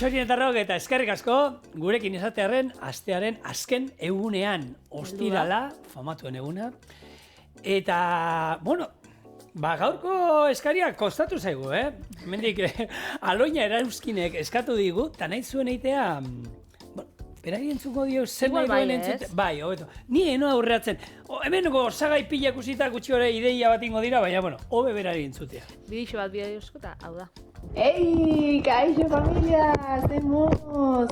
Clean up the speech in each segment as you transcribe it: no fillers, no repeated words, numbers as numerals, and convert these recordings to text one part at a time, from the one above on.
txorietarrok eta eskerrik asko gurekin izatearen astearen azken egunean ostirala, famatuen eguna. Eta, bueno, gaurko eskaria kostatu zaigu, Hemendik Aloina Erauzkinek eskatu digu, eta nahi zuen eitea, berari entzuko dio zer nahi duen entzute. Bai, hobeto. Ni eno aurreatzen. Hemen osagai pila ikusita gutxi hori ideia bat ingo dira, baina, hobe berari entzutea. Bidixo bat eta hau da. Ei, kaixo familia, zemuz!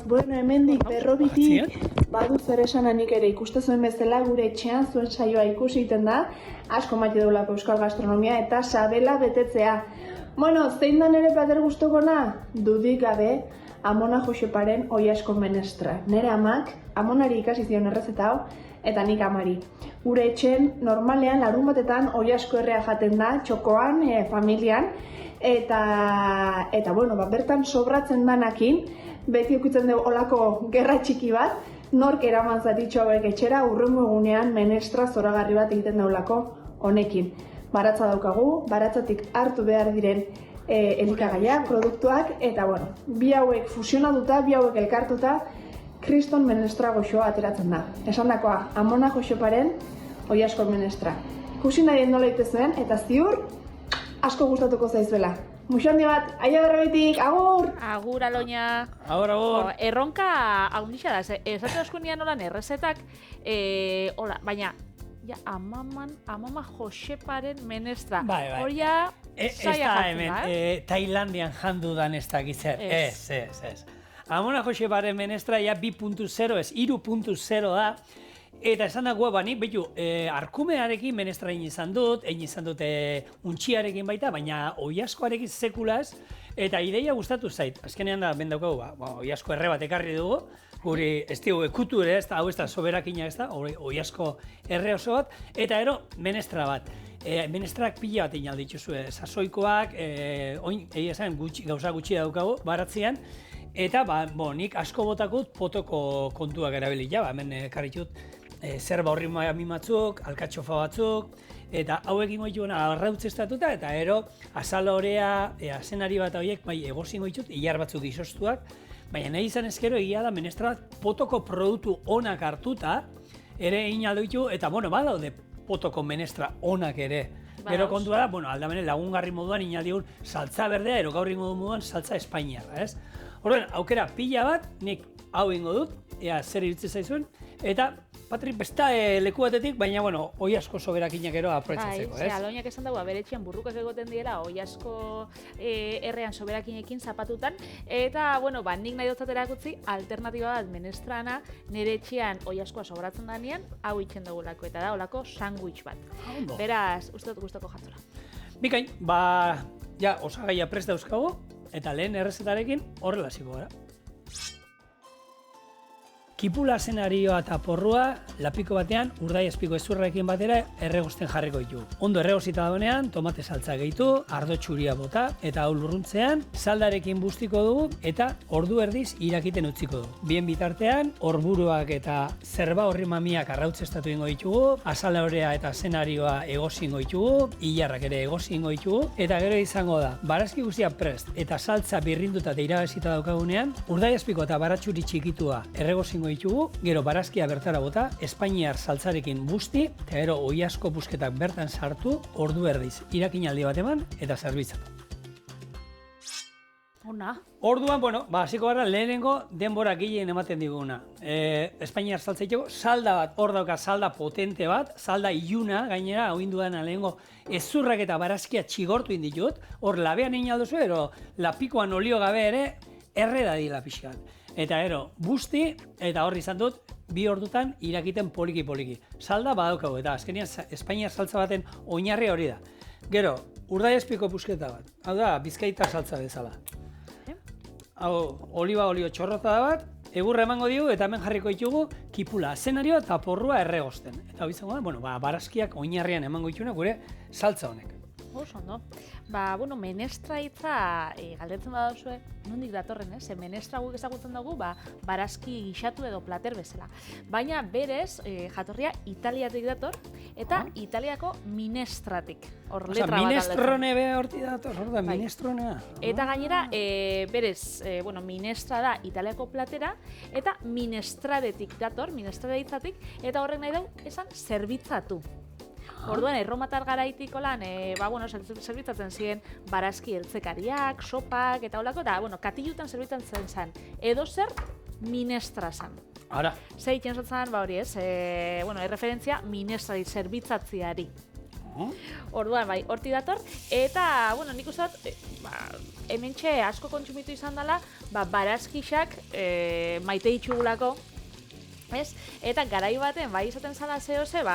Bueno, hemendik berrobitik badu zer esananik ere ikuste zuen bezala gure etxean zuen saioa ikusi egiten da, asko maite duelako euskal gastronomia eta sabela betetzea. Bueno, zein da nere plater gustokona? Dudik gabe, Amona Joseparen oiasko menestra. Nere amak, Amonari ikasi zion errezeta hau, eta nik amari. Gure etxen normalean larun batetan oiasko errea jaten da, txokoan, familian, eta bueno, bertan sobratzen danakin, beti ukitzen dugu olako gerra txiki bat, nork eraman zatitxo hauek etxera, urrengo egunean menestra zoragarri bat egiten daulako honekin. Baratza daukagu, baratzatik hartu behar diren elikagaia, produktuak, eta bueno, bi hauek fusionatuta, bi hauek elkartuta, kriston menestra goxoa ateratzen da. Esan dakoa, Amona Joseparen oiasko menestra. Ikusi nahi nola itezuen, eta ziur, asko gustatuko zaizuela. Muxo handi bat, aia berrogetik, agur! Agur, Aloina. Agur, agur. Erronka haundixa da, esate askunean nolan errezetak, baina, Amama Joseparen menestra. Bai. Horia, zaila jatzen da, Tailandian jandu dan ez dakitzer. Ez. Amona Joseparen menestra ja 2.0 ez, 3.0 da. Eta esan dagoa bani, behitu, arkumearekin menestra egin izan dut untxiarekin baita, baina oiaskoarekin sekulaz, eta ideia gustatu zait. Azkenean da, bendaukagu, oiasko erre bat ekarri dugu, guri ez dugu ekutu ere, hau ez da soberakina ez da, oiasko erre oso bat, eta ero menestra bat. Menestrak pila bat egin aldituzue, sasoikoak, gauza gutxi daukagu, baratzean, eta nik asko botakut potoko kontuak erabili, hemen karritut, zerba horri mimatzuk, alkatxofa batzuk, eta hauekin goituena arrautzestatuta, eta ero azalorea, azenari bat horiek egozin goitut, hilar batzuk izoztuak, baina nahi izan ezkero egia da menestra potoko produktu onak hartuta, ere egin aldoitu, eta badaude potoko menestra onak ere. Gero kontua da, aldamene lagungarri moduan inaldigun saltza berdea, ero gaur ingo du moduan saltza espainiarra, ez? Horren, aukera pila bat, nik hau ingo dut, ea zer iritsi zaizuen, eta Patrik, besta leku batetik, baina, oiasko soberakinak ero aproetzatzeko, ez? Aloinak esan dagoa, bere etxean burrukak egoten diela, oiasko errean soberakinekin zapatutan, eta, nik nahi dotzat erakutzi, alternatiba bat menestrana, nire etxean oiaskoa sobratzen danean, hau itxen dugulako, eta da, olako sandwich bat. Beraz, uste dut gustoko jatzora. Bikain, osagaia prest dauzkago, eta lehen errezetarekin horrela ziko gara. Kipula zenarioa eta porrua, lapiko batean, urdai azpiko ezurrekin batera erregosten jarriko ditu. Ondo erregozita dagoenean, tomate saltza gehitu, ardo txuria bota, eta hau lurruntzean, saldarekin bustiko dugu, eta ordu erdiz irakiten utziko dugu. Bien bitartean, orburuak eta zerba horri mamiak arrautzestatu ingo ditugu, azalorea eta zenarioa egozingo ditugu, hilarrak ere egozingo ditugu, eta gero izango da, barazki guztia prest, eta saltza birrinduta eta irabazita daukagunean, urdai azpiko eta baratxuri txikitua erregozingo ditugu, gero barazkia bertara bota, espainiar saltzarekin busti, eta gero oiasko busketak bertan sartu, ordu erdiz, irakinaldi bat eman, eta zerbitzatu. Ona. Orduan, hasiko gara lehenengo denbora gehien ematen diguna. Espainiar saltza itxeko, salda bat, hor dauka salda potente bat, salda iluna, gainera, hau indudan lehenengo ezurrak eta barazkia txigortu inditut, hor labean egin alduzu, ero lapikoan olio gabe ere, erre dadila pixkat. Eta ero, busti, eta horri izan dut, 2 ordutan irakiten poliki-poliki. Salda badaukagu, eta azkenean Espainiar saltza baten oinarri hori da. Gero, urdai azpiko pusketa bat. Hau da, Bizkaita saltza bezala. Hau, oliba olio txorrota da bat, egurra emango digu, eta hemen jarriko ditugu kipula, zenarioa eta porrua erregosten. Eta hau izango da, barazkiak oinarrian emango dituna gure saltza honek. Oso, no? Ba, bueno, menestra hitza galdetzen badazue, nondik datorren, ez? Menestra guk ezagutzen dugu, barazki gixatu edo plater bezala. Baina berez, jatorria Italiatik dator, eta Italiako minestratik. Hor letra bat minestrone be horti dator, hor da, minestronea. Eta gainera, berez, minestra da Italiako platera, eta minestradetik dator, minestrade hitzatik, eta horrek nahi dau, esan zerbitzatu. Orduan, erromatar garaitik olan, zerbitzatzen ziren barazki eltzekariak, sopak, eta holako, eta, katilutan zerbitzatzen zen, edo zer minestra zen. Ara. Zer egiten zotzen, hori ez, erreferentzia minestrari zerbitzatziari. Orduan, bai, horti dator, eta, nik uste dut, hementxe asko kontsumitu izan dela, barazkixak maite ditugulako, ez? Eta garai baten, bai, izaten zala zehose,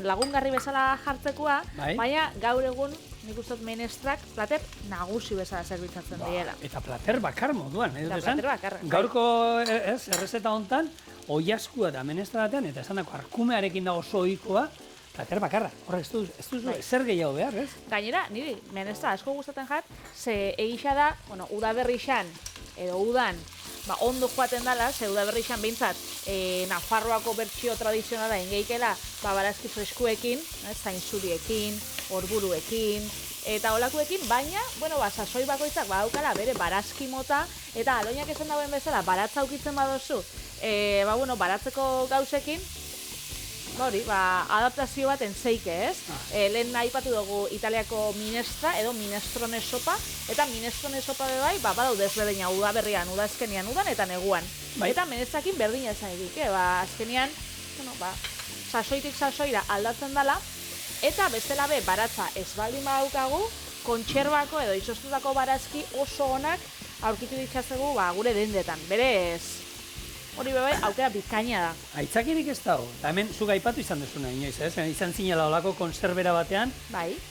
lagungarri bezala jartzekoa, baina gaur egun nik uste dut menestrak plater nagusi bezala zerbitzatzen diela. Eta plater bakar moduan, eta plater bakar. Gaurko errezeta hontan, oilaskua da menestra batean, eta esan dako arkumearekin dago oso ohikoa, plater bakarra. Horrek ez duzu zer gehiago behar, ez? Gainera, niri menestra asko gustatzen jat, ze egisa da, udaberrixan edo udan, ondo joaten dela, ze udaberrixan behintzat, Nafarroako bertsio tradizionala ingeikela, barazki freskuekin, zainzuriekin, orburuekin, eta olakuekin, baina, sasoi bakoitzak badaukala bere barazki mota, eta aloinak esan dagoen bezala, baratza ukitzen badozu, baratzeko gauzekin, adaptazio bat entzeike, ez? Lehen aipatu dugu Italiako minestra edo minestrone sopa, eta minestrone sopa bai, badaude ezberdina udaberrian, udazkenian, udan eta neguan. Eta menestrakin berdina esan edik, azkenian, sasoitik sasoira aldatzen dela, eta bestela be, baratza ez baldin badaukagu, kontserbako edo izostutako barazki oso onak aurkitu ditzatzegu gure dendetan. Berez, hori bebai, aukera bikaina da. Aitzakirik ez dago. Hemen zuk aipatu izan duzuna inoiz, ez? Izan zinela olako konserbera batean,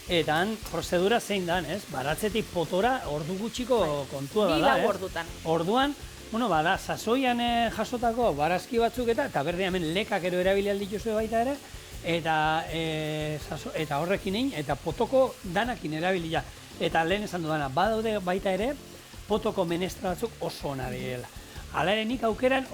eta han prozedura zein dan, ez? Baratzetik potora ordu gutxiko kontua dela, ez? 2 ordutan. Orduan, bada, sasoian jasotako barazki batzuk eta berde hemen lekak ero erabili aldituzue baita ere, eta horrekin egin, eta potoko danakin erabilia. Eta lehen esan dudana, badaude baita ere, potoko menestra batzuk oso ona direla. Hala ere nik aukeran,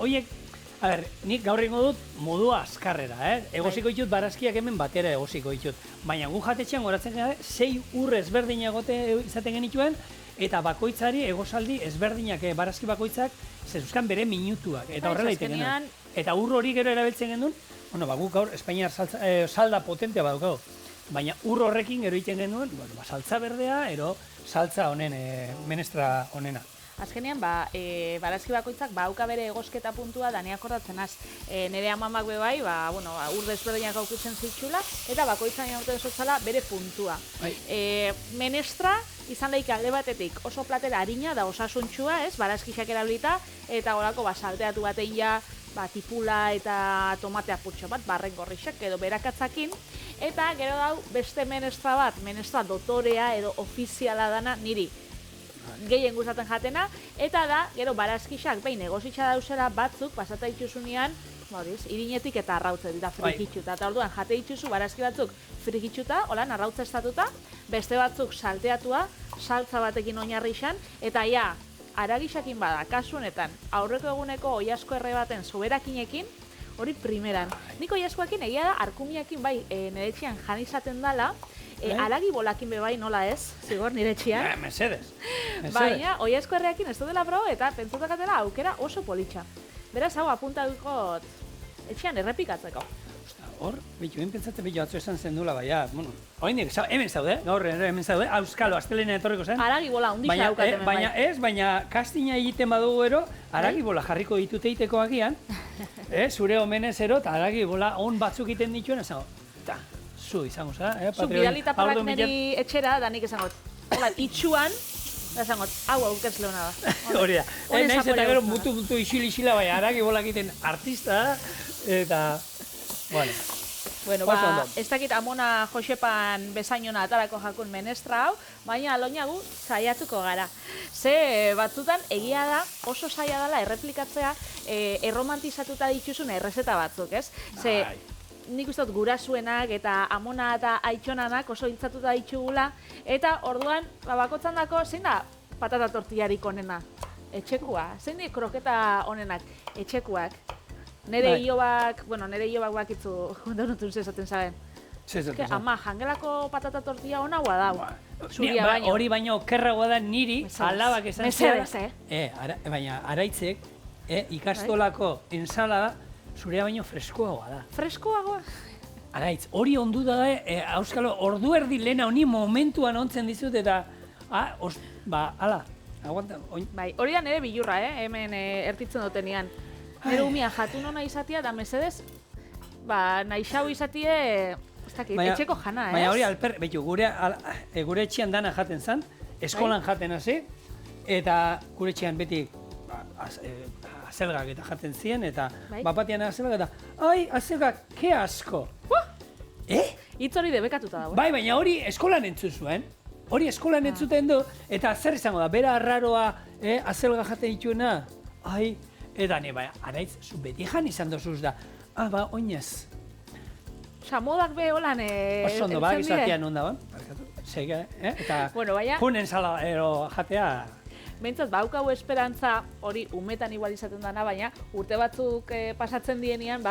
nik gaur ingo dut modua azkarrera, egosiko ditut barazkiak hemen batera egosiko ditut. Baina gu jatetxean goratzen gara, 6 urre ezberdin egote izaten genituen, eta bakoitzari egosaldi ezberdinak barazki bakoitzak zezuzkan bere minutuak, eta horrela egiten genuen. Eta ur hori gero erabiltzen genuen, guk gaur Espainiar salda potentea badukago. Baina ur horrekin gero egiten genuen, saltza berdea, ero saltza honen, menestra honena. Azkenean, barazki bakoitzak bauka bere egosketa puntua dani akordatzen az. Nire amamak bebai, ur desberdinak aukitzen zitxula, eta bakoitzan jaurten zotzala bere puntua. Menestra, izan daik alde batetik oso platera harina da osasuntxua, barazkixak erabilita, eta horako salteatu batein ja, tipula eta tomate apurtxo bat, barren gorrixak edo berakatzakin, eta gero dau beste menestra bat, menestra dotorea edo ofiziala dana niri gehien gustatzen jatena, eta da, gero barazkixak behin egositza dauzela batzuk pasata dituzunean, irinetik eta arrautze dira frikitxuta, eta orduan jate dituzu barazki batzuk frikitxuta, holan arrautze estatuta, beste batzuk salteatua, saltza batekin oinarri izan, eta haragixakin bada, kasu honetan, aurreko eguneko oiasko erre baten soberakinekin, hori primeran. Nik oiaskoekin egia da, arkumiakin bai nire etxean jan izaten dela, haragi bolakin bebai nola ez, zigor nire etxean. Mesedez. Baina, oiasko erreakin ez dela proba eta pentsutakatela aukera oso politxa. Beraz, hau apunta dukot etxean errepikatzeko. Hor, ben pentsatzen atzo esan zen dula, hemen zaude, gaur hemen zaude, auskalo, astelena etorriko zen. Haragi bola, undixea aukaten bai. Baina kastina egiten badugu ero, haragi bola jarriko ditute iteko agian, zure omenez ero, eta haragi bola on batzuk egiten dituen, esango, eta, zu izango za, Zu bidalita palak niri etxera, da nik esango, itxuan, esango, hau aukez leona da. Hori da, nahiz eta gero mutu isil-isila, bai, haragi bola egiten artista, eta, Bueno, ez dakit Amona Josepan bezainona atarako jakun menestra hau, baina aloinagu saiatuko gara. Ze batzutan egia da oso saia dela erreplikatzea erromantizatuta dituzun errezeta batzuk, ez? Ze nik uste dut gurasuenak eta amona eta aitxonanak oso hiltzatuta ditugula, eta orduan, bakotzan dako, zein da patata tortillarik onena? Etxekua. Zein di kroketa onenak? Etxekuak. Nere hilobak bakitzu, donutun zezaten zaben. Ama, jangelako patata tortilla ona hua dau. Zuria baino. Hori baino kerragoa da niri, alabak esan Mesedez, baina araitzek, ikastolako ensalada, zurea baino freskoagoa da. Freskoagoa? Araitz, hori ondu da, auskalo, ordu erdi lehena honi momentuan ontzen dizut, eta, ala, aguanta. Bai, hori da nire bilurra, hemen ertitzen dutenian. Nire umia jatu nona izatia, da mesedez, nahi xau izatie, etxeko jana, ez? Baina hori alper, betu, gure etxean dana jaten zan, eskolan jaten hasi, eta gure etxean beti azelgak eta jaten ziren, eta bapatean azelgak eta, azelgak, ke asko! Hitz hori debekatuta dago. Bai, baina hori eskolan entzun zuen. Hori eskolan entzuten du, eta zer izango da, bera arraroa, azelga jaten dituena, eta bai, araitz, zu beti jan izan dozuz da, oinez. Osa, modak be holan oso ondo, izatean ondaban, sega, eta junen sala jatea. Behintzat, baukau esperantza hori umetan igual izaten dana, baina urte batzuk pasatzen dienean,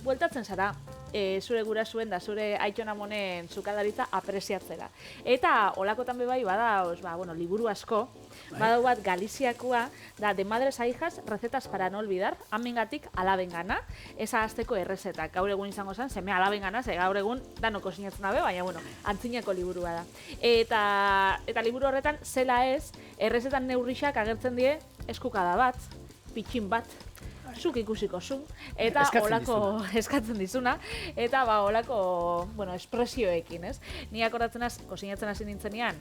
bueltatzen zara. Zure gurasuen da zure aitona monen sukaldaritza apreziatzera. Eta olakotan bebai badaoz, liburu asko, badau bat Galiziakoa, da de madres a hijas, recetas para no olvidar, amengatik alabengana, eza azteko errezetak. Gaur egun izango zen, seme alabengana, ze gaur egun danoko sinatzen dabe, baina antzinako liburua da. Eta liburu horretan, zela ez, errezetan neurrixak agertzen die eskukada bat, pitxin bat, zuk ikusiko zu, eta olako eskatzen dizuna, eta olako, espresioekin, ez? Ni akordatzen kosinatzen hasi nintzenean,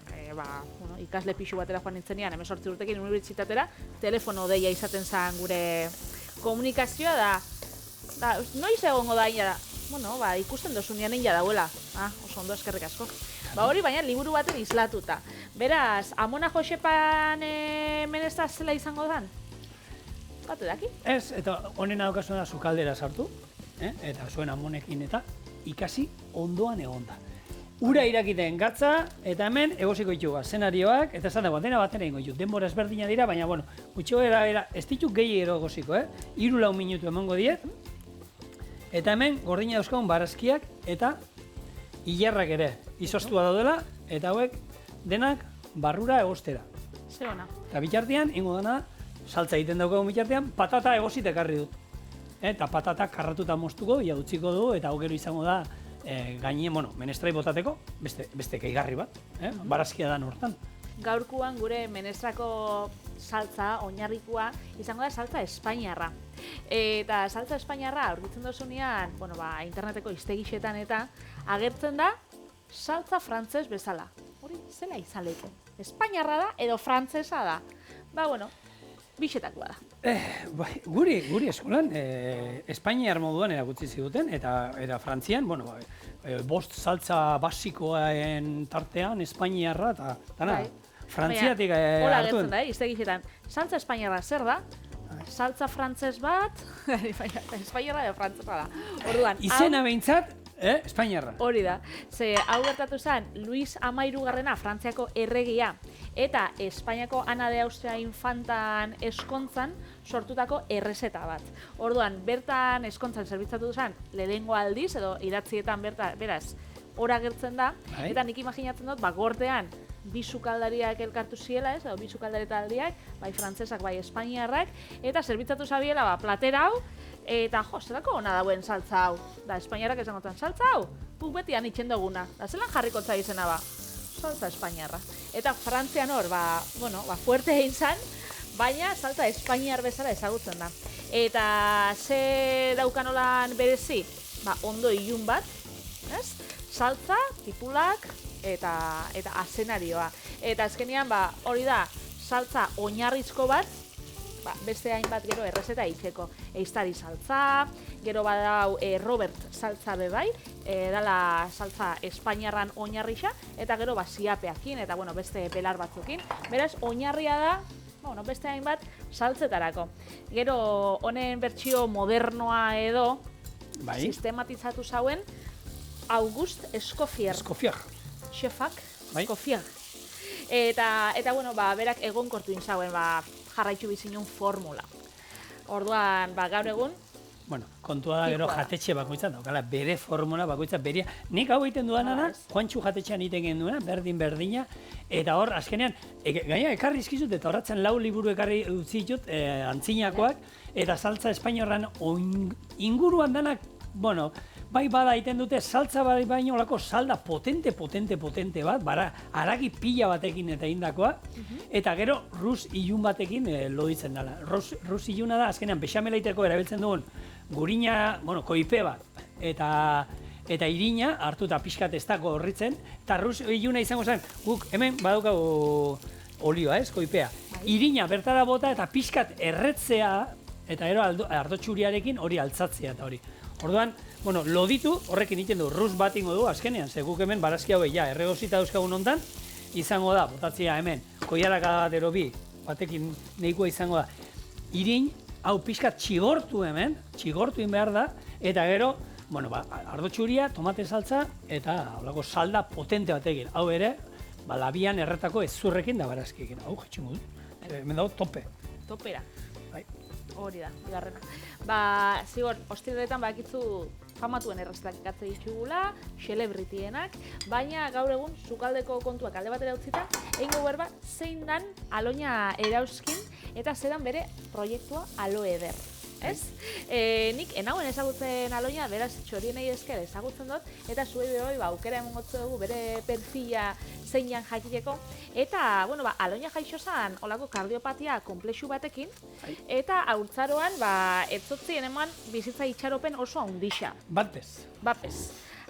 ikasle pixu batera joan nintzenean, 18 urtekin unibertsitatera, telefono deia izaten zen gure komunikazioa da, noiz egongo da ina da, ikusten dozunean ina dauela, oso ondo eskerrik asko. Hori baina liburu baten islatuta. Beraz, Amona Josepan menestra zela izango dan? Batu daki? Ez, eta honen daukazuna sukaldera sartu, eta zuen amonekin eta ikasi ondoan egonda. Ura irakiten gatza, eta hemen egosiko ditugu zenarioak, eta esan dago, dena batera ingo ditu. Denbora ezberdina dira, baina, gutxo era, ez ditu gehi egosiko, 3-4 minutu emango diet, eta hemen gordina dauzkagun barazkiak eta hilarrak ere izostua daudela, eta hauek denak barrura egostera. Ze ona. Eta bitartean, ingo dana, saltza egiten daukagun bitartean, patata egozit ekarri dut. Eta patata karratuta moztuko, ia utziko du, eta hau gero izango da gainien, menestrai botateko, beste keigarri bat, barazkia da hortan. Gaurkuan gure menestrako saltza, oinarrikoa, izango da saltza espainiarra. Eta saltza espainiarra aurkitzen dozunean, interneteko iztegixetan eta agertzen da saltza frantzes bezala. Hori zela izan lehiko. Espainiarra da edo frantzesa da. Bixetakoa da. Guri eskolan, Espainiar moduan erakutsi ziguten, eta Frantzian, bost saltza basikoen tartean, Espainiarra, eta Frantziatik hartuen. Hola gertzen da, iztegixetan. Saltza Espainiarra zer da? Saltza frantzes bat, Espainiarra edo frantzesa da. Orduan, izena behintzat, Espainiarra. Hori da. Ze hau gertatu zen, Luis XIII Frantziako erregia eta Espainiako Ana de Austria infantan eskontzan sortutako errezeta bat. Orduan, bertan eskontzan zerbitzatu zen lehenengo aldiz, edo idatzietan beraz, hora gertzen da, eta nik imaginatzen dut, gortean, bi sukaldariak elkartu ziela, edo bi sukaldaretaldiak, bai frantzesak, bai espainiarrak, eta zerbitzatu zabiela platera hau, eta zerako ona dauen saltza hau. Da, espainiarrak esan gotan, saltza hau? Puk beti anitzen duguna. Da, zelan jarrikotza izena ba? Saltza espainiarra. Eta Frantzian hor, fuerte egin zan, baina saltza espainiar bezala ezagutzen da. Eta ze daukanolan berezi? Ondo ilun bat, saltza, tipulak eta azenarioa. Eta azkenean hori da saltza oinarrizko bat, beste hainbat gero errezeta egiteko. Eiztari saltza, gero badau Robert saltza bebai, dala saltza espainiarran oinarrixa, eta gero ziapeakin, eta beste belar batzukin. Beraz, oinarria da, beste hainbat saltzetarako. Gero honen bertsio modernoa edo, Bai. sistematizatu zauen August Escoffier. Escoffier. Chefak, Bai. Escoffier. Eta bueno, berak egonkortu zauen, jarraitu bizinun formula. Orduan, gaur egun, Bueno, kontua da gero jatetxe bakoitza daukala, bere formula bakoitza berea. Nik hau egiten duana da, Juantxu jatetxean egiten genduena, berdina, eta hor, azkenean, gaina ekarri izkizut, eta horratzen 4 liburu ekarri utzi ditut, antzinakoak, eta saltza espainiorran inguruan danak, bueno, bai bada egiten dute, saltza bai baino olako salda potente bat, haragi pila batekin eta indakoa, eta gero rus ilun batekin loditzen dela. Rus iluna da, azkenean, bexamelaiteko erabiltzen dugun, gurina, koipe bat, eta irina, hartu eta pixkat ez dago horritzen, eta rus iluna izango zen, guk hemen badaukagu olioa, koipea. Irina bertara bota eta pixkat erretzea, eta gero ardo txuriarekin hori altzatzea eta hori. Orduan, loditu, horrekin egiten du, rus bat ingo du, azkenean, ze guk hemen barazki hauek erregozita dauzkagun hontan, izango da, botatzea hemen, koiaraka bat ero bi, batekin nahikoa izango da. Irin, hau pixkat txigortu hemen, txigortu behar da, eta gero, ardo txuria, tomate saltza, eta holako salda potente batekin. Hau ere, labian erretako ezurrekin da barazkiekin. Hau, jetxingo du. Hemen dago tope. Topera. Bai. Hori da, bigarrena. Zigor, ostiraletan bakitzu famatuen erreztak ikatze ditugula, celebritienak, baina gaur egun sukaldeko kontuak alde batera utzita, egingo berba zein dan Aloña Erauzkin eta zeran bere proiektua Aloe Eder. Ez? Nik enauen ezagutzen Aloña, beraz txorienei esker ezagutzen dut, eta zuei beroi aukera emongotzu dugu bere perfila zeinan jakiteko. Eta, Aloña jaixo zan olako kardiopatia komplexu batekin, eta haurtzaroan, etzotzien eman bizitza itxaropen oso handixa. Batpez.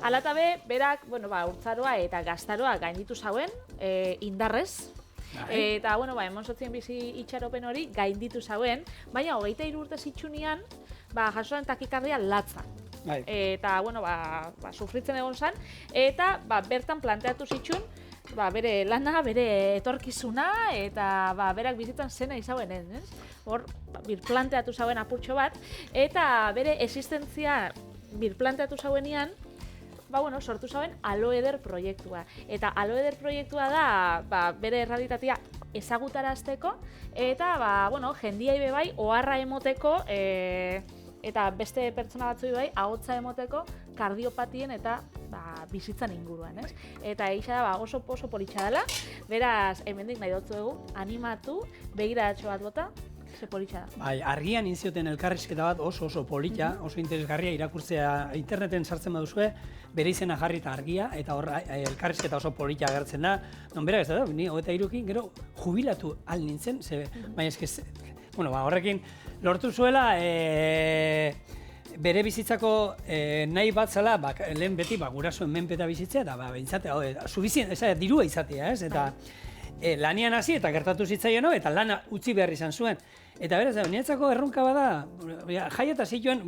Alatabe, berak, haurtzaroa eta gaztaroa gainditu zauen, indarrez, eta, emonsotzien bizi itxaropen hori gainditu zauen, baina 23 urte zitsunean, jasoan takikardia latza. Eta, sufritzen egon zen, eta bertan planteatu zitsun, bere lana, bere etorkizuna, eta berak bizitzan zena izauen, ez? Hor, birplanteatu zauen apurtxo bat, eta bere existentzia birplanteatu zauenean, sortu zauen Aloe Eder proiektua. Eta Aloe Eder proiektua da, bere errealitatea ezagutarazteko, eta, jendiai bebai, oharra emoteko, eta beste pertsona batzui bai, ahotsa emoteko, kardiopatien eta bizitzan inguruan, ez? Eta eixa da, oso politxa dela, beraz, hemendik nahi dutzu dugu, animatu, begiratxo bat bota, ze politxa da. Bai, argian inzioten elkarrizketa bat oso politxa, oso interesgarria irakurtzea interneten sartzen baduzue, bere izena jarri eta argia, eta hor elkarrizketa oso politxa agertzen da. Non berak ez da, ni 23ekin gero jubilatu al nintzen, baina eskez, horrekin lortu zuela bere bizitzako nahi bat zela, lehen beti gurasoen menpeta bizitzea, eta behintzate, dirua izatea, ez? Eta lanian hasi eta gertatu zitzaien, eta lana utzi behar izan zuen. Eta beraz, niretzako erronka bada, jaieta zituen,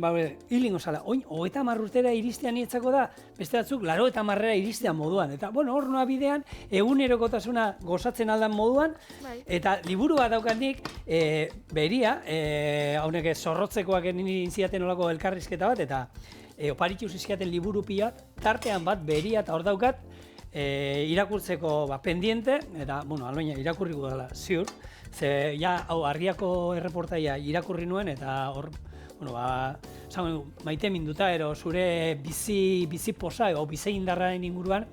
hilingo zala, oin, 30 urtera iristea niretzako da, beste batzuk, 80 iristea moduan. Eta, hor noa bidean, egunerokotasuna gozatzen aldan moduan, eta liburu bat daukatik, beria, haunek zorrotzekoak nini ziaten olako elkarrizketa bat, eta oparitxu zizkiaten liburu pila, tartean bat, beria, eta hor daukat, irakurtzeko pendiente, eta, Aloña irakurriko dela, ziur, ze, hau, argiako erreportaia irakurri nuen, eta hor, maite minduta, zure bizi posa, o bizi indarraren inguruan,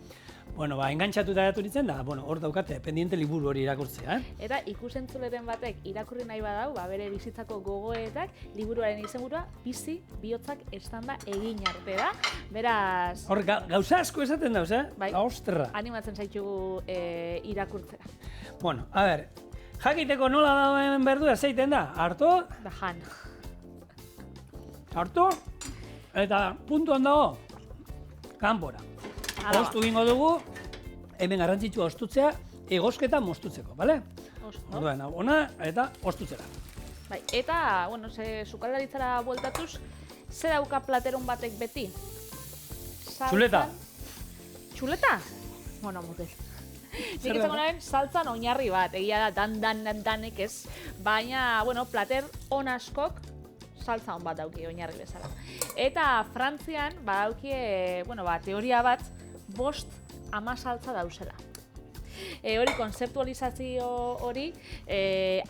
engantzatuta datu nintzen da, hor daukate, pendiente liburu hori irakurtzea. Eta ikusentzuleren batek irakurri nahi badau, bere bizitzako gogoetak, liburuaren izenburua, bizi bihotzak estanda egin arte da. Beraz... Hor, gauza asko esaten dauz, Bai, ostra. animatzen zaitugu irakurtzera. A ber, jakiteko nola dauen berdura zeiten da, hartu, Da jan. hartu, eta puntuan dago, kanpora. Ostu gingo dugu, hemen garrantzitsua ostutzea, egosketa mostutzeko, bale? Orduan, ona eta ostutzera. Bai, eta, ze sukaldaritzara bueltatuz, ze dauka plateron batek beti? Txuleta. Txuleta? Motel. Nik izango naren saltzan oinarri bat, egia da, danek ez. Baina, plater on askok, saltza hon bat dauki oinarri bezala. Eta Frantzian badauki, teoria bat 5-10 saltza dauzela. Hori konzeptualizazio hori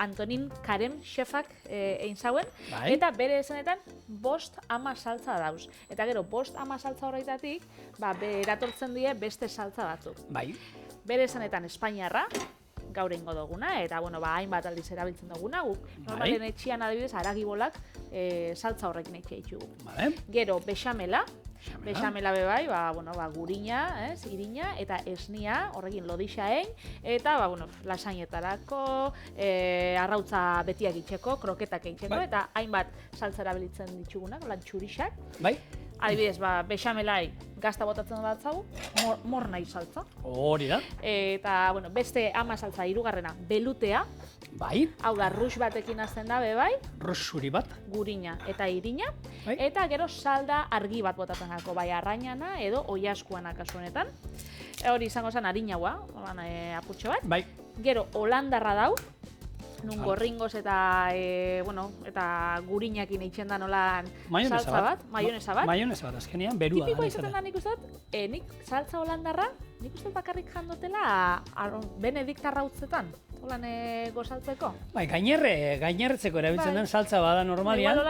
Antonin Carême chefak egin zauen, eta bere esanetan 5-10 saltza dauz. Eta gero 5-10 saltza horretatik eratortzen die beste saltza batzuk. Bere esanetan Espainiarra, gaur eingo duguna, eta hainbat aldiz erabiltzen duguna, guk normalen etxian adibidez haragibolak saltza horrekin etxe ditugu. Gero bexamela bebai, gurina, irina eta esnia, horrekin lodixaen, eta lasainetarako, arrautza betiak itxeko, kroketak itxeko, eta hainbat saltza erabiltzen ditugunak, txurixak. Adibidez, bexamelai gazta botatzen bat zau, mor nahi saltza. Hori da. Eta, beste 10 saltza, 3. belutea. Hau da, rux batekin azten da, bebai. Rux zuri bat. Gurina eta irina. Eta gero salda argi bat botatzen gako, arrainana edo oiaskuana kasu honetan. Hori izango zen harinaua, apurtxo bat. Gero, holandarra dau. Nun gorringoz eta gurinakin eitzen da nolan saltza bat, maionesa bat. Maionesa bat, azkenean, berua. Tipikoa izaten da nik uste dut, nik saltza holandarra, nik uste dut bakarrik jandotela benediktarra utzetan, holan gozaltzeko. Gainerretzeko erabiltzen den saltza bada normalian.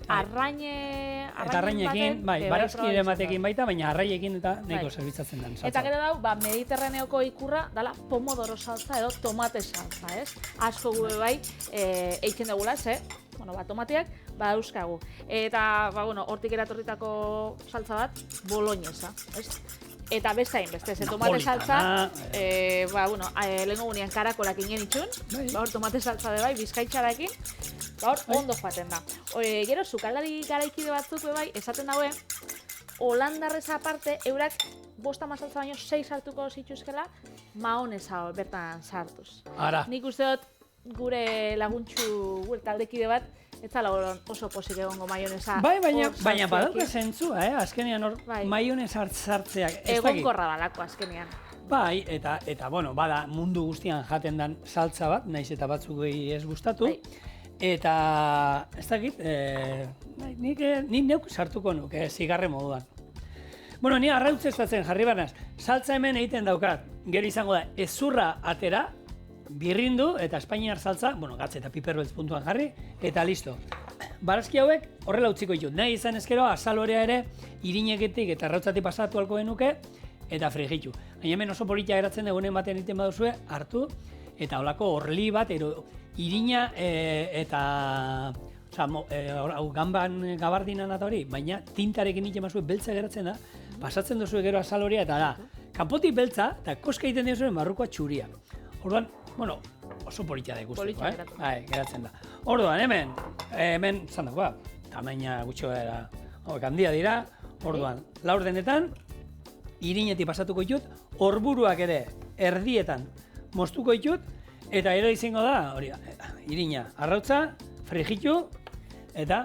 Arrainekin, barazkide batekin baita, baina arraiekin eta nahiko zerbitzatzen den saltza. Eta gero dau, mediterraneoko ikurra dala pomodoro saltza edo tomate saltza, ez? Asko gube bai, eitzen dugula, tomateak badauzkagu. Eta, hortik eratorritako saltza bat, boloñesa, ez? Eta beste hainbeste, tomate saltza, lehenko gunean karakolak ingen itxun, tomate saltza de bai, bizkaitxarakin, ondo joaten da. Gero, sukaldari garaikide batzuk bai, esaten daue, holandarrez aparte, eurak 5-10 saltza baino 6 hartuko zituzkela, maonesa bertan sartuz. Nik uste dut, gure laguntxu, gure taldekide bat, ez zala oso posik egongo maionesa. Baina badauka zentzua, azkenean hor maionesa sartzeak. Egonkorra dalako azkenean. Eta bada mundu guztian jaten den saltza bat, naiz eta batzuk ez gustatu. Eta, ez dakit, nik neuk sartuko nuke, zigarre moduan. Ni arrautzestatzen jarri banaz, saltza hemen egiten daukat, gero izango da, ezurra atera, birrindu eta espainiar saltza, gatze eta piperbeltz puntuan jarri, eta listo. Barazki hauek horrela utziko ditut. Nahi izan ezkero, azalorea ere, irineketik eta arrautzatik pasatu halko genuke, eta frigitu. Hemen oso politia geratzen egunen batean egiten baduzue, hartu, eta holako orli bat, irina eta gamban gabardinan eta hori, baina tintarekin egiten bazue beltza geratzen da, pasatzen duzue gero azalorea eta da, kanpotik beltza eta koska egiten duzuen barrukoa txuria. Orduan, oso politia da ikusteko, geratzen da. Orduan, hemen, zan dagoa, tamaina gutxo gara, handia dira, orduan, laurdenetan, irinetik pasatuko ditut, orburuak ere erdietan moztuko ditut, eta ero izango da, hori, irina, arrautza, frigitu, eta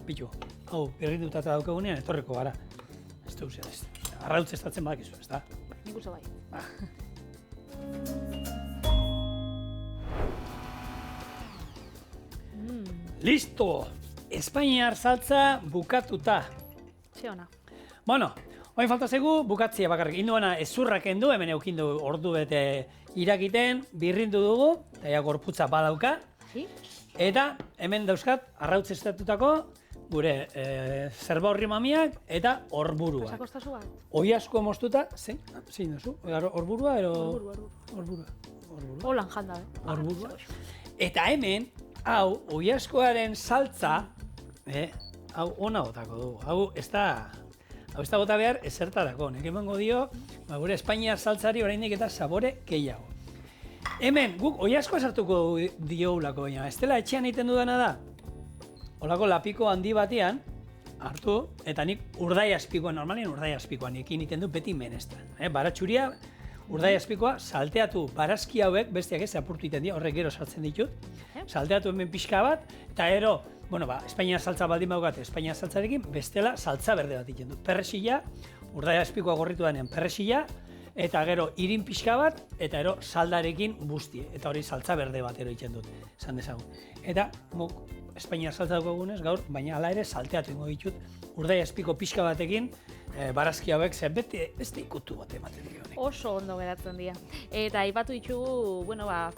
pitu. Hau, berrituta daukagunean, etorreko gara. Ez du zer, arrautza estatzen badakizu, ez da? Nik uste bai. Listo! Espainiar saltza bukatuta. Ze ona. Oin falta zegu, bukatzia bakarrik. Induana ezurrak endu, hemen eukindu ordu bete irakiten, birrindu dugu, eta gorputza badauka. Eta hemen dauzkat, arrautz estatutako, gure zerba horri mamiak eta orburuak. Pasakostazu bat? Oiasko moztuta, zein duzu? Orburua, Orburua. Holan janda, Orburua. Eta hemen, hau, oiaskoaren saltza, hau ona botako dugu. Hau ez da bota behar ezertarako. Nek emango dio, gure Espainiar saltzari oraindik eta sabore gehiago. Hemen, guk oiaskoa sartuko diogulako, baina ez dela etxean egiten dudana da. Olako lapiko handi batean, hartu, eta nik urdai azpikoa, normalien urdai azpikoa, nekin egiten du beti menestran. Baratxuria, urdai azpikoa, salteatu barazki hauek, besteak ez apurtu egiten dira, horrek gero sartzen ditut. Salteatu hemen pixka bat, eta ero, Espainia saltza baldin baukat, Espainia saltzarekin, bestela saltza berde bat egiten dut. Perresila, urdai azpikoa gorritu denean perresila, eta gero irin pixka bat, eta ero saldarekin busti. Eta hori saltza berde bat ero egiten dut, esan dezagun. Eta Espainia saltza daukagunez gaur, baina hala ere salteatu ingo ditut. Urdai azpiko pixka batekin, barazki hauek zer beste ikutu bat ematen dio. Oso ondo geratzen dira. Eta aipatu ditugu,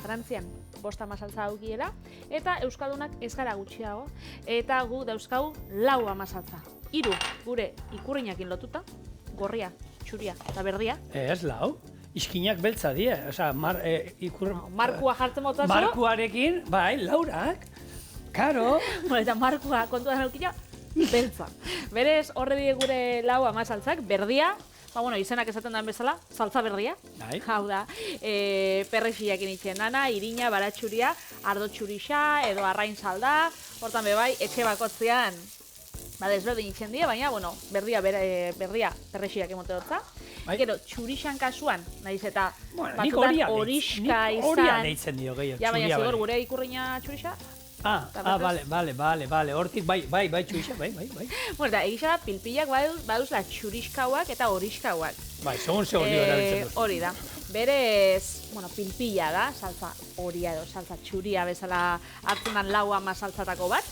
Frantzian 5 amasaltza daukiela, eta Euskaldunak ez gara gutxiago, eta gu dauzkau 4 amasaltza. 3 gure ikurriñakin lotuta, gorria, txuria eta berdia. Ez 4, iskinak beltza die, osea, Markua jartzen motazu. Markuarekin, bai, 4ak, karo. Eta markua kontuan aukila, beltza. Berez, horre die gure 4 amasaltzak, berdia, izenak esaten den bezala, saltza berdia. Hau da, perrexiakin itxen dana, irina, baratxuria, ardo txurixa, edo arrain salda, hortan bebai, etxe bakotzean, desberdin itxen dira, baina, berdia perrexiak emote dutza. Gero, txurixan kasuan, nahiz eta batzutan horiska izan. Horia deitzen dio gehiago, ja, baina zigor gure ikurriña txurixa. Bale, hortik bai, txurixa, bai. Eta egisa da, pilpillak baduzla txuriskauak eta horiskauak. Bai, segun ze hori erabiltzen duz. Hori da. Berez, pilpilla da, saltza horia edo saltza txuria bezala hartzen den 4 amasaltzatako bat.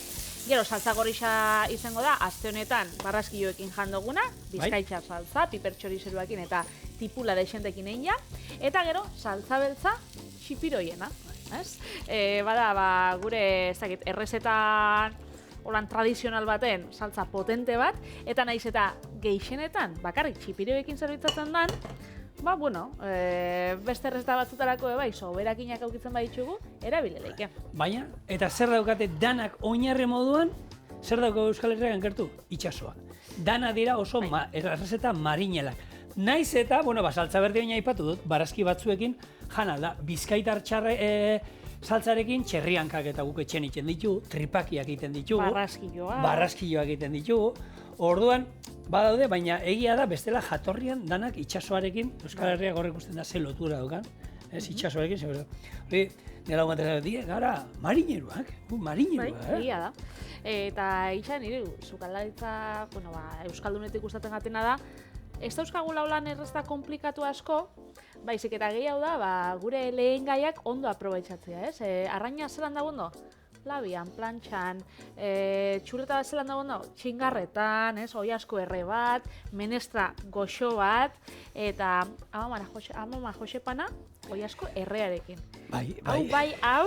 Gero, saltza gorrixa izango da, aste honetan barraskilloekin jandoguna, bizkaitza saltza, piper txorizeruakin eta tipula deixentekin egin ja. Eta gero, saltza beltza txipiroiena. Bada, gure, ez dakit, errezetan holan tradizional baten saltza potente bat, eta nahiz eta geixenetan bakarrik txipiroekin zerbitzatzen den, beste errezeta batzutarako soberakinak aukitzen baditugu, erabileleike. Baina, eta zer daukate danak oinarri moduan, zer daukagu Euskal Herrian gertu? Itxasoa. Dana dira oso errezeta marinelak. Naiz eta, saltza berdi baina aipatu dut, barazki batzuekin, jana da, bizkaitar saltzarekin txerriankak eta guk etxen egiten ditugu, tripakiak egiten ditugu, barraskilloak egiten ditugu, orduan, badaude, baina egia da, bestela jatorrian danak itxasoarekin, Euskal Herriak horrek usten da, ze lotura daukan, itxasoarekin, hori, nela guantezatzen die, gara, marineruak, egia da. Eta itxan, nire, sukaldaritza, Euskaldunetik gustatzen gatena da, ez dauzkagula holan errezta komplikatu asko, baizik eta gehiago da, gure lehen gaiak ondo aprobetxatzea, ez? Arraina zelan dago ondo? Labian, plantxan, txuleta bat zelan dago ondo? Txingarretan, oiasko erre bat, menestra goxo bat, eta amama Josepana oiasko errearekin. Hau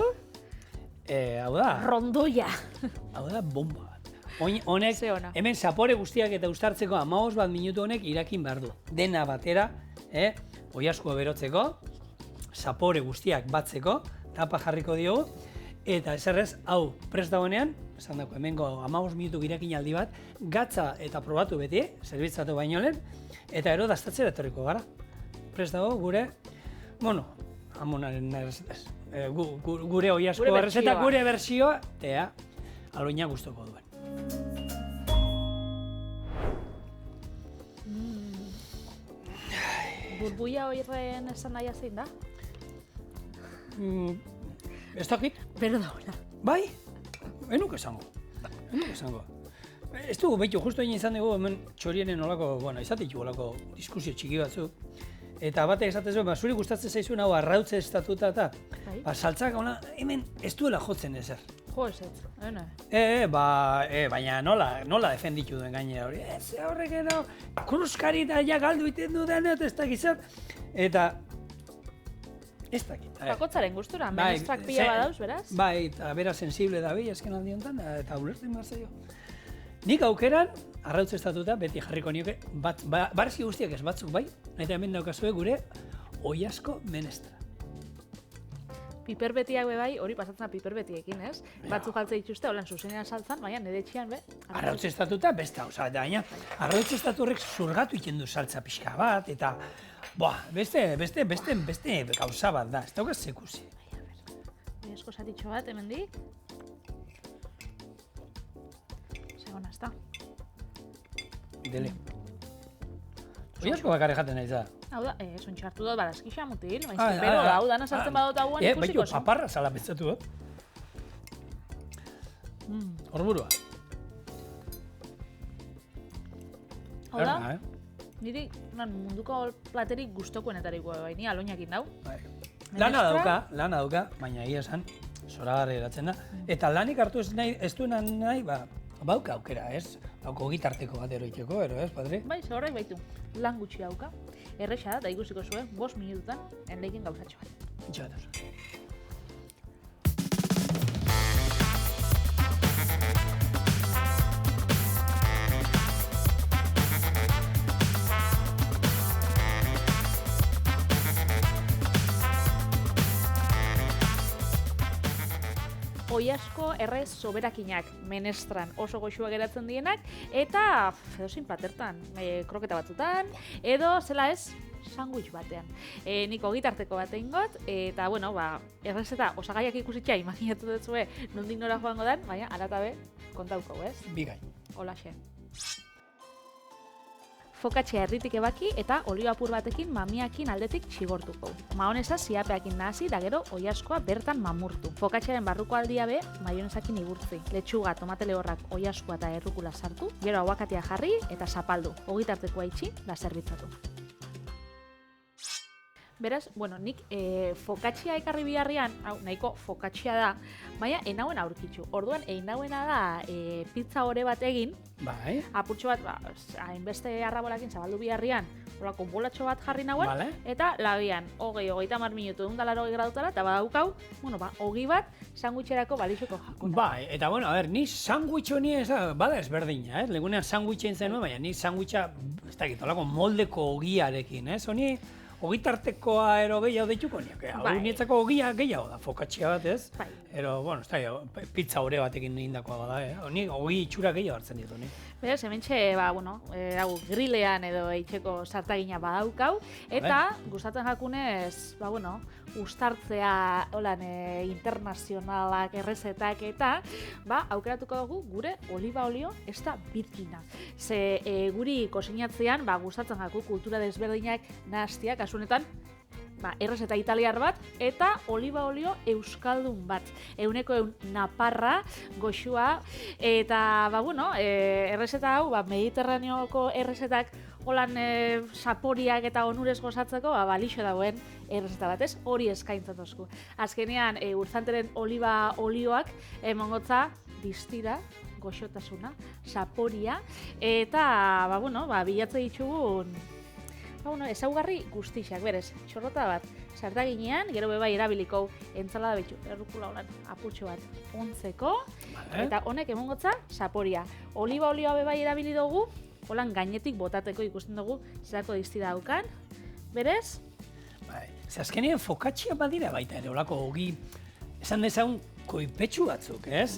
da, rondoia. Hau da, bomba. Honek, hemen zapore guztiak eta ustartzeko 15 minutu honek irakin behar du. Dena batera, oiaskoa berotzeko, zapore guztiak batzeko, tapa jarriko diogu, eta eserrez, hau prest dagoenean, esan dago, hemengo 15 minutu irakin aldi bat, gatza eta probatu beti, zerbitzatu baino lehen, eta ero dastatzera etorriko gara. Prest dago gure, amonaren gure oiasko errezeta, gure bersioa, eta aloina guztoko duen. Burbuia horren esan nahi zein da? Ez dakit. Perdona. Bai? Enuk esango. Ez dugu behitu, justu egin izan dugu hemen txorienen olako, izatik olako diskusio txiki batzuk. Eta batek esatez, zuri gustatzen zaizuen hau arrautze estatuta eta saltzak hemen ez duela jotzen ezer. Jo ez ez, baina nola defenditu duen gainera hori. Ez horrek edo, kruskari eta ja galdu iten du denet, ez dakit zer. Eta, ez dakit. Bakotzaren gustura, menestrak pila badauz, beraz? Bai, eta bera sensible da bi, azken aldi honetan, eta ulertzen behar zaio. Nik aukeran, arrautze estatuta, beti jarriko nioke, barazki guztiak ez batzuk bai, eta hemen daukazue gure oiasko menestra. Piperbetiak bai, hori pasatzen da piperbetiekin, ez? Batzuk jaltze dituzte, holan zuzenean saltzan, baina nire etxean, arrautze estatuta beste hau, baina arrautze estatu horrek zurgatu iten du saltza pixka bat, eta beste gauza bat da, ez daukaz zekusi. Esko zatitxo bat, hemendik. Segona, ez da. Dele. Oiasko bakarrik jaten nahi da. Hau da, zontxartu dut barazkixa mutil, pero hau dana sartzen badot hauan ikusiko zu. Paparra zala betzatu dut. Horburua. Hau da, niri munduko platerik gustokoenetarikoa bai, ni aloinakin dau. Lana dauka, baina egia esan, zoragarri geratzen da. Eta lanik hartu ez duena nahi, bauka aukera, ez? Hauko gitarteko bat eroiteko, ez, Patri? Bai, horrek baitu, lan gutxi dauka. Erresa da, ikusiko zuen, 5 minututan, enleikin gauzatxo bat. Itxagatuz. Oiasko errez soberakinak menestran oso goxua geratzen dienak, eta edozein platertan, kroketa batzutan, edo zela ez, sandwich batean. Nik ogitarteko bat egingot, eta bueno, errezeta osagaiak ikusitxa, imaginatu dutzue nondik nora joango den, baina aratabe kontauko, ez? Bigai. Holaxe. Fokatxea erritik ebaki eta olio apur batekin mamiakin aldetik txigortuko. Maonesa ziapeakin nahasi da gero oiaskoa bertan mamurtu. Fokatxearen barruko aldia be maionesakin igurtzi. Letxuga, tomate lehorrak, oiaskoa eta errukula sartu, gero aguakatea jarri eta zapaldu. Ogitartekoa itxi da zerbitzatu. Beraz, bueno, nik fokatxea ekarri biharrian, hau, nahiko fokatxea da, baina enauen aurkitzu. Orduan, enauena da pizza ore bat egin, Bai. apurtxo bat, hainbeste arrabolakin zabaldu biharrian, horako bolatxo bat jarri nauen, Vale. eta labian, 20-30 minutu, 180 gradutara, eta badaukau, bueno, ogi bat, sandwicherako balixoko jakona. Bai, eta bueno, ni sandwich honi bada ezberdina, Legunean sandwich egin zenuen, baina ni sandwicha, ez dakit, olako moldeko ogiarekin, Honi, ogitartekoa ero gehiago deituko niak, hau nietzako ogia gehiago da, fokatxea bat, ez? Bai. Ero, bueno, ez da, pizza ore batekin egindakoa bada, Honi, ogi itxura gehiago hartzen ditu, ni. Beraz, hementxe, hau, grilean edo eitxeko sartagina badaukau, eta gustatzen jakunez, ustartzea holan internazionalak, errezetak eta aukeratuko dugu gure oliba olio ez da birkina. Ze guri kosinatzean gustatzen jaku kultura desberdinak nahaztiak, kasunetan errezeta italiar bat eta oliba olio euskaldun bat. 100% naparra, goxua, eta errezeta hau mediterraneoko errezetak holan saporiak eta onurez gozatzeko balixo dagoen errezeta batez, hori eskaintzen dozku. Azkenean, Urzanteren oliba olioak emongotza distira, goxotasuna, saporia, eta bilatze ditugun ezaugarri guztixak, berez, txorrota bat, sartaginean, gero bebai erabiliko entzalada betxu, errukula holan apurtxo bat ontzeko, eta honek emongotza saporia. Oliba olioa bebai erabili dugu, holan gainetik botateko ikusten dugu zerako diztira daukan, berez? Ze azkenean fokatxea badira baita ere, olako ogi, esan dezagun koipetxu batzuk, ez?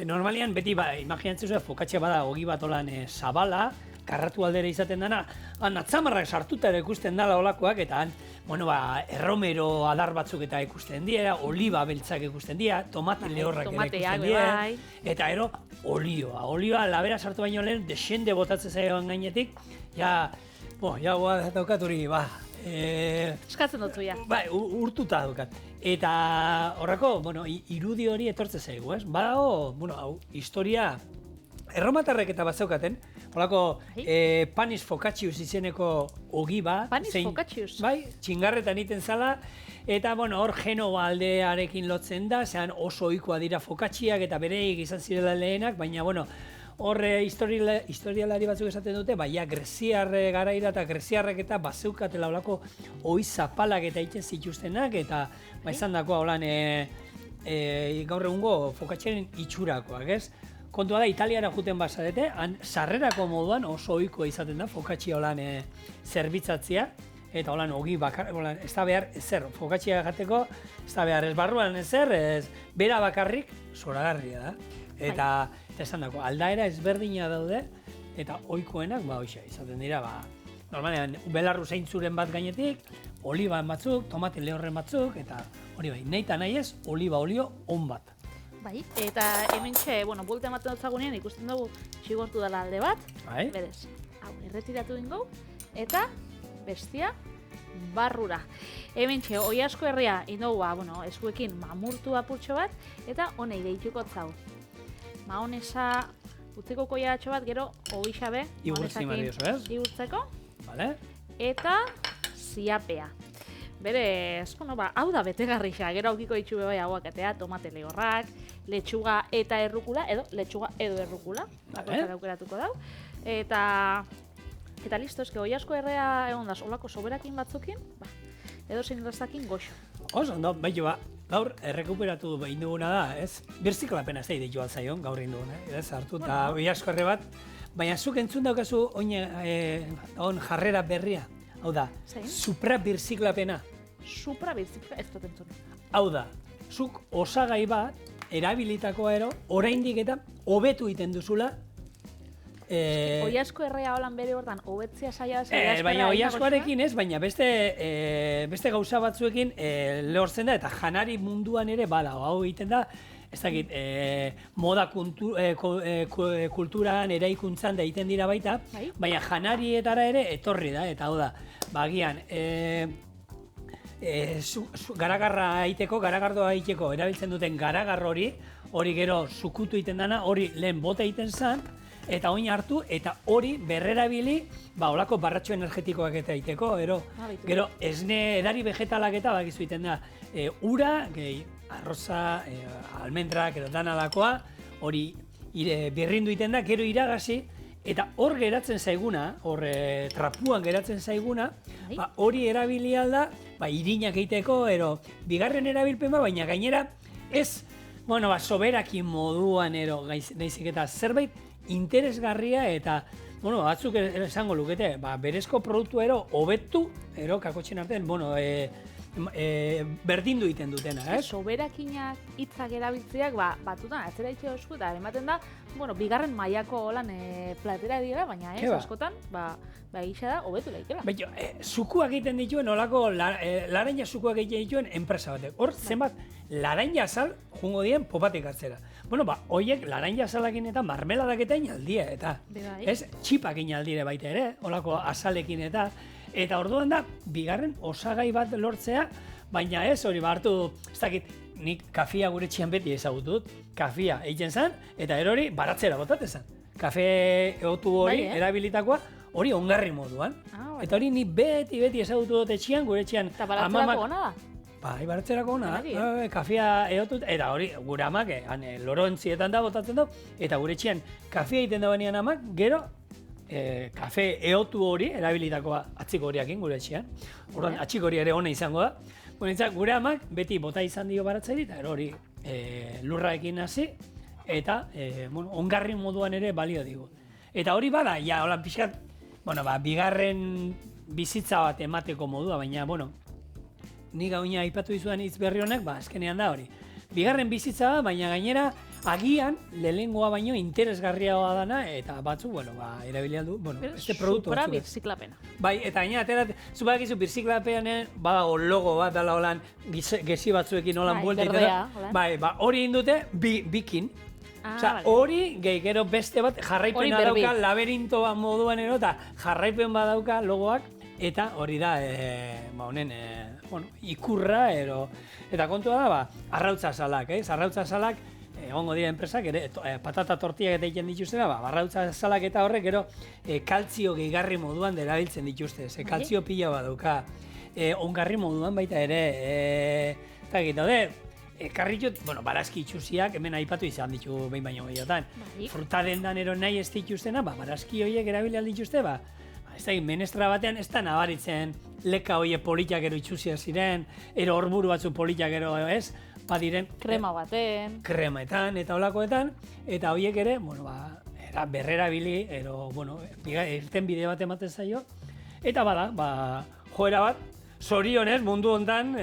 Normalian beti, imaginatzen zuen, fokatxea bada ogi bat holan zabala, karratu aldera izaten dana, atzamarrak sartuta ere ikusten dala olakoak, eta erromero adar batzuk eta ikusten dira, oliba beltzak ikusten dira, tomate lehorrak ere ikusten dira, eta ero olioa labera sartu baino lehen, desende botatzen zaioan gainetik, daukat hori, eskatzen dut zuia. Urtuta daukat. Eta horrako, irudi hori etortze zaigu, ez? Badago, historia, erromatarrek eta bat zeukaten, holako panis focaccius izeneko ogi bat. Panis focaccius? Bai, txingarretan iten zala, eta hor Genova aldearekin lotzen da, zean oso ohikoa dira focacciak eta bereik izan zirela lehenak, baina hor historialari batzuk esaten dute, greziar garaira eta greziarrek eta bazeukatela holako ohi zapalak eta egiten zituztenak, eta izan dakoa holan gaur egungo focacciaren itxurakoak, ez? Kontua da, Italiara juten bazarete, sarrerako moduan oso ohikoa izaten da focaccia holan zerbitzatzea, eta holan ogi bakar, ez da behar ezer, focaccia jateko, ez da behar ez barruan ezer, bera bakarrik zoragarria da. Eta esan dako, aldaera ezberdina daude, eta ohikoenak, izaten dira, normalean, belarru zeintzuren bat gainetik, oliba batzuk, tomate lehorren batzuk, eta hori nahi eta nahi ez, oliba olio on bat. Bai, eta hementxe, buelta ematen dut zagunean ikusten dugu txigortu dela alde bat, berez, hau, erretiratu dingo, eta bestia barrura. Hementxe, oiasko herria indogu, eskuekin mamurtu apurtxo bat, eta honei deituko zau. Maonesa utziko koiaratxo bat, gero igurtzi marioso, ez? Igurtzeko, Vale. eta ziapea. berez, hau da betegarria, gero aukiko ditxu bai aguakatea, tomate lehorrak, letxuga eta errukula, edo letxuga edo errukula, bakoitzak aukeratuko dau. Eta listo, eske oilasko errea egon da, olako soberakin batzukin, edo zein errazakin goxo. Oso, ondo, gaur errekuperatu behin duguna da, ez? Birziklapena ez da ideitu altzaion, gaur egin duguna, ez? Hartu, eta oilasko erre bat, baina zuk entzun daukazu on jarrera berria, hau da, supra birziklapena. Supra birziklapena, ez dut entzun. Hau da, zuk osagai bat, erabilitako ero, oraindik eta hobetu egiten duzula. Oilasko errea holan bere hortan, hobetzea saia baina oilaskoarekin ez, baina beste gauza batzuekin lehortzen da, eta janari munduan ere bada, hau egiten da, ez dakit, moda kulturan, eraikuntzan da egiten dira baita, baina janarietara ere etorri da, eta hau da, bagian, garagardoa egiteko erabiltzen duten garagar hori gero zukutu egiten dana, hori lehen bota egiten zen, eta oin hartu, eta hori berrerabili, olako barratxo energetikoak eta egiteko, gero esne edari vegetalak eta bakizu egiten da, ura, arroza, almendrak edo danalakoa, hori birrindu egiten da, gero iragazi, eta hor geratzen zaiguna, trapuan geratzen zaiguna, hori erabili alda, irinak egiteko, bigarren erabilpen baina gainera, ez, soberakin moduan, nahizik eta zerbait interesgarria eta, batzuk esango lukete, berezko produktu hobetu, kakotxen artean, berdindu egiten dutena, soberakinak hitzak erabiltzeak, batutan, atzera itxe osku, eta ematen da, bigarren mailako holan platera dira, baina askotan, gisa da, hobetu lehikela. Zukuak egiten dituen, olako laraina zukuak egiten dituen enpresa batek. Hor, zenbat, laraina azal, jungo dien, popatik hartzera. Horiek, laraina azalakin eta marmeladak eta inaldia, eta txipak inaldire baita ere, olako azalekin eta orduan da, bigarren osagai bat lortzea, baina ez, hori hartu, ez dakit, nik kafia gure txian beti ezagutut, kafia egiten zen, eta hori baratzera botatzen zen. Kafe egotu hori, erabilitakoa, hori ongarri moduan. Eta hori nik beti ezagutu dut etxian, gure etxian. Eta baratzerako hona da? Baratzerako hona da. Kafia egotut, eta hori gure amak, lorontzietan da botatzen dut, eta gure etxian kafia egiten da banean amak, gero, kafe eotu hori, erabilitakoa atziko horiakin gure etxean. Horren, atziko hori ere ona izango da. Gure amak beti bota izan dio baratzairi, eta hori lurraekin hasi, eta ongarri moduan ere balio digu. Eta hori bada, holan pixkat, bigarren bizitza bat emateko modua, baina, nik gauina aipatu dizudan hitz berri honek, azkenean da hori. Bigarren bizitza bat, baina gainera, agian, lehengoa baino interesgarriagoa dana, eta batzu, erabili aldu, este produktu supra birziklapena. Eta gainera, zu badakizu birziklapean, badago logo bat dala holan, gezi batzuekin holan buelta. Hori indute, bikin. Hori, gero beste bat, jarraipena dauka, laberinto bat moduan eta jarraipen bat dauka logoak, eta hori da, ikurra, eta kontua da, arrautza salak, arrautza salak, egongo dira enpresak, patata tortiak eta egiten dituztena, arrautza salak eta horrek, gero, kaltzio gehigarri moduan derabiltzen dituzte, kaltzio pila bat dauka, ongarri moduan baita ere, eta egitaude, karritxot, barazki itxusiak, hemen aipatu izan ditu behin baino gehiotan. Fruta dendan nahi ez dituztena, barazki horiek erabili aldituzte, ez da, menestra batean ez da nabaritzen leka horiek politak ero itxusia ziren, ero horburu batzu politak ero ez, badiren... Krema baten. Kremaetan eta olakoetan, eta horiek ere, berrerabili, irten bide bat ematen zaio, eta joera bat, zorionez mundu hontan,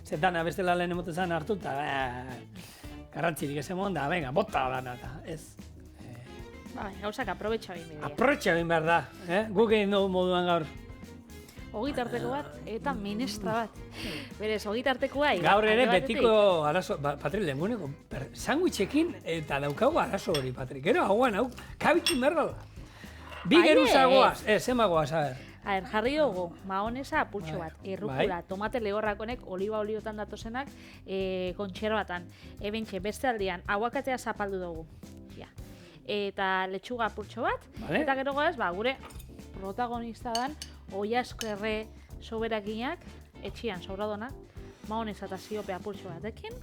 zetana bestela lehen emoten zen hartu, eta garrantzirik ez emon, da, venga, bota dana, eta ez. Gauzak aprobetxa egin bidea. Aprobetxa egin behar da, guk egin dugu moduan gaur. Ogitarteko bat eta menestra bat. Berez, ogitartekoa. Gaur ere betiko arazo, Patrik, lehenguneko, sandwichekin eta daukagu arazo hori, Patrik. Gero, hauan, kabitzen behar da. Bi geruzagoaz, zemagoaz, a ber. Jarri dugu, maonesa apurtxo bat, errukula, tomate lehorrakonek, oliba oliotan datozenak, kontxerbatan. Ebentxe, beste aldian, aguakatea zapaldu dugu. Eta letxuga apurtxo bat, eta gero goaz, gure protagonista dan, oilasko erre soberakinak, etxian sobradonak, maonez eta ziope apurtxo batekin,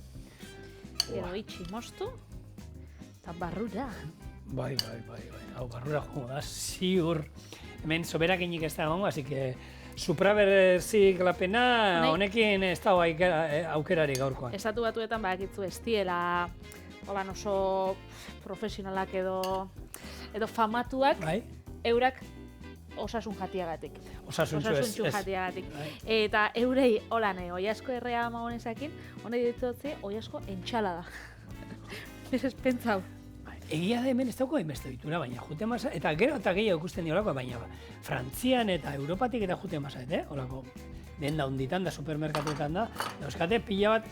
edo itxi moztu, eta barrura. Bai. Hau, barrura joango da, ziur. Hemen soberakinik ez da egongo, así que supraberzik lapena honekin ez da aukerari gaurkoan. Estatu Batuetan badakitzu ez diela holan oso profesionalak edo famatuak, eurak osasun jatiagatik. Osasuntxu jatiagatik. Eta eurei holan oiasko errea magonezakin, honek ditutze oiasko entxalada. Ez pentsau. Egia da hemen ez dauko hainbeste ditura, baina jute masa, eta gero eta gehiago ikusten diolako, baina Frantzian eta Europatik eta jute masa, holako, denda hunditan da, supermerkatuetan da, euskate pila bat,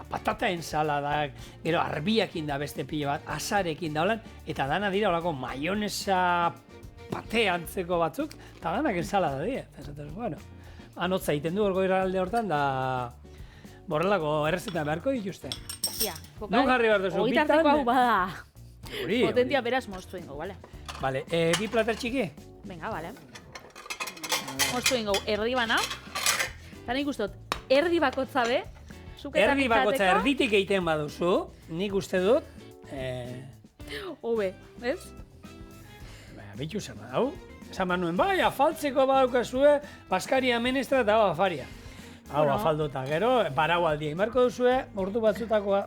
patata ensaladak, gero arbiakin da beste pila bat, asarekin da holan, eta dana dira holako maionesa pate antzeko batzuk, eta danak ensalada dira. Eta bueno, anotza egiten du alde hortan, da borrelako errezetan beharko dituzte. Non jarri behar duzu, bitan? Ogitarteko hau bada. Potentia beraz moztu ingo, bale? Bale, bi plater txiki? Venga, bale. Moztu ingo, erdi bana. Eta nik ustot, erdi bakotza be. Erdi bakotza erditik egiten baduzu, nik uste dut. Hobe, ez? Bitu zer da, hau? Esan nuen, bai, afaltzeko badaukazue, Baskaria menestra eta afaria. Hau, afalduta, gero, barau aldia imarko duzue, ordu batzutakoa.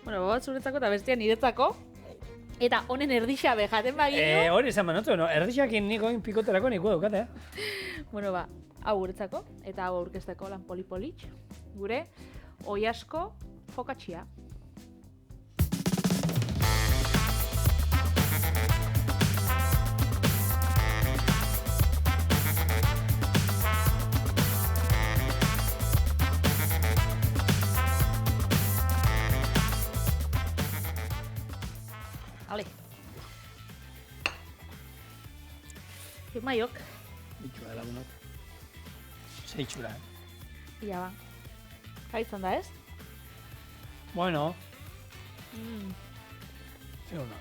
Bueno, bat zuretzako eta bestia niretzako. Eta honen erdixabe jaten bagino. Hori esan manotzu, erdixakin niko pikoterako niko daukate. Bueno, hau guretzako, eta hau aurkezteko lan polipolitx. Gure, oiasko fokatxia. Ale. Maiok. Bitxua dela bunok. Zeitxura, Ia ba. Kaitzan da ez? Bueno. Zer hona.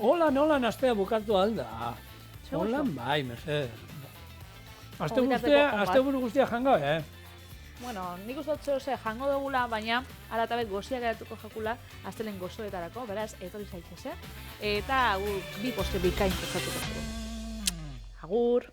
Holan astea bukatu alda. Holan bai, merced. Asteburu guztia jango, Bueno, nik uste dut jango dugula, baina ala eta bet goziak eratuko jakula astelen gozoetarako, beraz, etorri zaitez, Eta bi poste bikain posatuko. Agur!